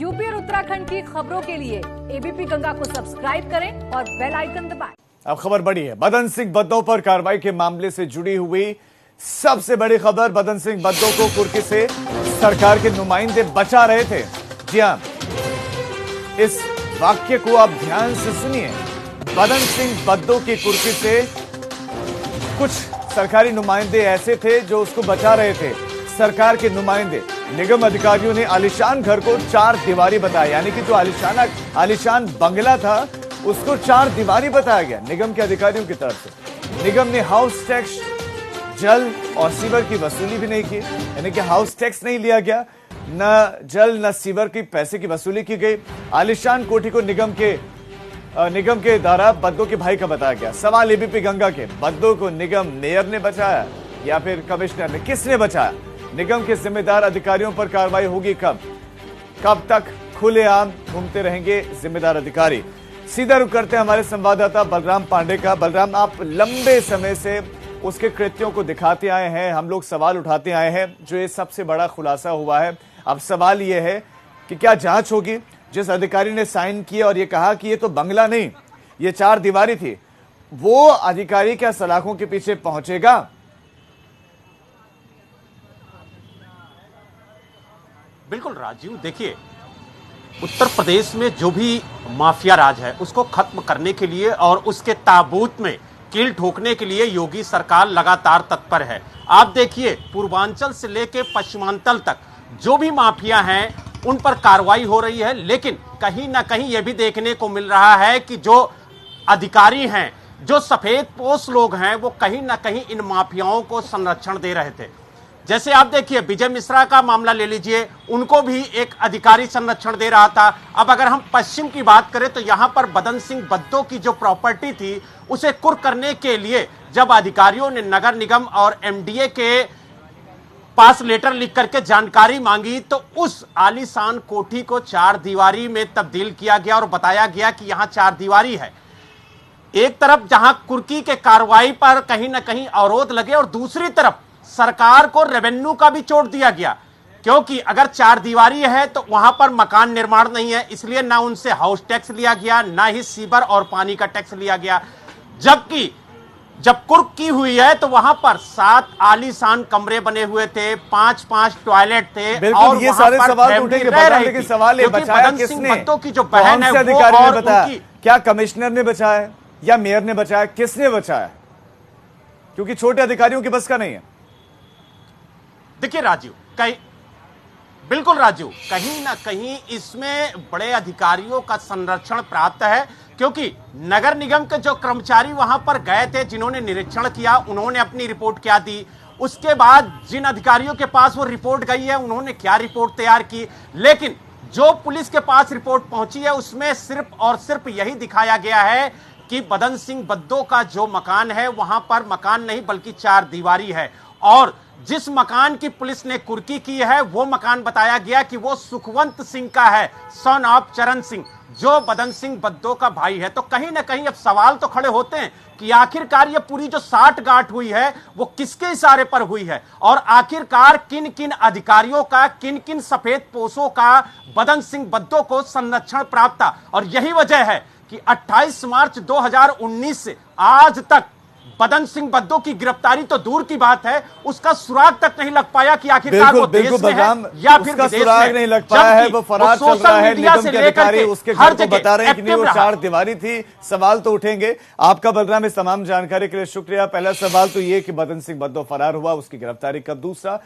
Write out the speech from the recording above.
UP और उत्तराखंड की खबरों के लिए एबीपी गंगा को सब्सक्राइब करें और बेल आइकन दबाएं। अब खबर बड़ी है। बदन सिंह बद्दो पर कार्रवाई के मामले से जुड़ी हुई सबसे बड़ी खबर। बदन सिंह बद्दो को कुर्की से सरकार के नुमाइंदे बचा रहे थे। जी हां, इस वाक्य को आप ध्यान से सुनिए। बदन सिंह बद्दो की कुर्की से कुछ सरकारी नुमाइंदे ऐसे थे जो उसको बचा रहे थे। सरकार के नुमाइंदे, निगम अधिकारियों ने आलीशान घर को 4 दीवारी बताया, यानी कि जो आलीशान बंगला था उसको 4 दीवारी बताया गया निगम के अधिकारियों की तरफ से। निगम ने हाउस टैक्स, जल और सीवर की वसूली भी नहीं की, यानी कि हाउस टैक्स नहीं लिया गया, न जल न सीवर की पैसे की वसूली की गई। आलीशान कोठी को निगम के द्वारा बद्दो के भाई का बताया गया। सवाल एबीपी गंगा के, बद्दो को निगम मेयर ने बचाया या फिर कमिश्नर ने? किसने बचाया? निगम के जिम्मेदार अधिकारियों पर कार्रवाई होगी कब तक खुलेआम घूमते रहेंगे जिम्मेदार अधिकारी? सीधा रुख करते हैं हमारे संवाददाता बलराम पांडे का। बलराम, आप लंबे समय से उसके कृत्यों को दिखाते आए हैं, हम लोग सवाल उठाते आए हैं, जो ये सबसे बड़ा खुलासा हुआ है। अब सवाल ये है कि क्या जांच होगी? जिस अधिकारी ने साइन किया और ये कहा कि ये तो बंगला नहीं, ये 4 दीवारी थी, वो अधिकारी क्या सलाखों के पीछे पहुंचेगा? बिल्कुल राजीव, देखिए, उत्तर प्रदेश में जो भी माफिया राज है उसको खत्म करने के लिए और उसके ताबूत में कील ठोकने के लिए योगी सरकार लगातार तत्पर है। आप देखिए, पूर्वांचल से लेकर पश्चिमांचल तक जो भी माफिया हैं उन पर कार्रवाई हो रही है, लेकिन कहीं ना कहीं यह भी देखने को मिल रहा है कि जो अधिकारी हैं, जो सफेद पोश लोग हैं, वो कहीं ना कहीं इन माफियाओं को संरक्षण दे रहे थे। जैसे आप देखिए, विजय मिश्रा का मामला ले लीजिए, उनको भी एक अधिकारी संरक्षण दे रहा था। अब अगर हम पश्चिम की बात करें तो यहां पर बदन सिंह बद्दो की जो प्रॉपर्टी थी उसे कुर्क करने के लिए जब अधिकारियों ने नगर निगम और एमडीए के पास लेटर लिख करके जानकारी मांगी तो उस आलीशान कोठी को 4 दीवारी में तब्दील किया गया और बताया गया कि यहां 4 दीवारी है। एक तरफ जहां कुर्की के कार्रवाई पर कहीं ना कहीं अवरोध लगे और दूसरी तरफ सरकार को रेवेन्यू का भी चोट दिया गया, क्योंकि अगर 4 दीवारी है तो वहां पर मकान निर्माण नहीं है, इसलिए ना उनसे हाउस टैक्स लिया गया, ना ही सीवर और पानी का टैक्स लिया गया। जबकि जब कुर्क की हुई है तो वहां पर 7 आलीशान कमरे बने हुए थे, 5-5 टॉयलेट थे और ये सारे सवाल उठेंगे, लेकिन सवाल ये बचाया किसने? की जो बहन है वो और उनकी, क्या कमिश्नर ने बचाया या मेयर ने बचाया? किसने बचाया? क्योंकि छोटे अधिकारियों की बस का नहीं है। देखिए राजीव, बिल्कुल राजीव, कहीं ना कहीं इसमें बड़े अधिकारियों का संरक्षण प्राप्त है, क्योंकि नगर निगम के जो कर्मचारी वहां पर गए थे, जिन्होंने निरीक्षण किया, उन्होंने अपनी रिपोर्ट क्या दी, उसके बाद जिन अधिकारियों के पास वो रिपोर्ट गई है उन्होंने क्या रिपोर्ट तैयार की, लेकिन जो पुलिस के पास रिपोर्ट पहुंची है उसमें सिर्फ और सिर्फ यही दिखाया गया है कि बदन सिंह बद्दो का जो मकान है वहां पर मकान नहीं बल्कि 4 दीवारी है, और जिस मकान की पुलिस ने कुर्की की है वो मकान बताया गया कि वो सुखवंत सिंह का है, सन ऑफ चरण सिंह, जो बदन सिंह बद्दो का भाई है। तो कहीं ना कहीं अब सवाल तो खड़े होते हैं कि आखिरकार ये पूरी जो साठगांठ हुई है वो किसके इशारे पर हुई है, और आखिरकार किन किन अधिकारियों का, किन किन सफेद पोशों का बदन सिंह बद्दो को संरक्षण प्राप्त था। और यही वजह है कि 28 मार्च 2019 से आज तक बदन सिंह बद्दो की गिरफ्तारी तो दूर की बात है, उसका सुराग तक नहीं लग पाया कि आखिरकार वो देश में है या फिर विदेश में। नहीं लग पाया है, वो फरार चल रहा है। निगम के अधिकारी उसके घर को बता रहे हैं कि नहीं वो 4 दीवारी थी। सवाल तो उठेंगे। आपका बलराम इस तमाम जानकारी के लिए शुक्रिया। पहला सवाल तो ये कि बदन सिंह बद्दो फरार हुआ, उसकी गिरफ्तारी कब? दूसरा,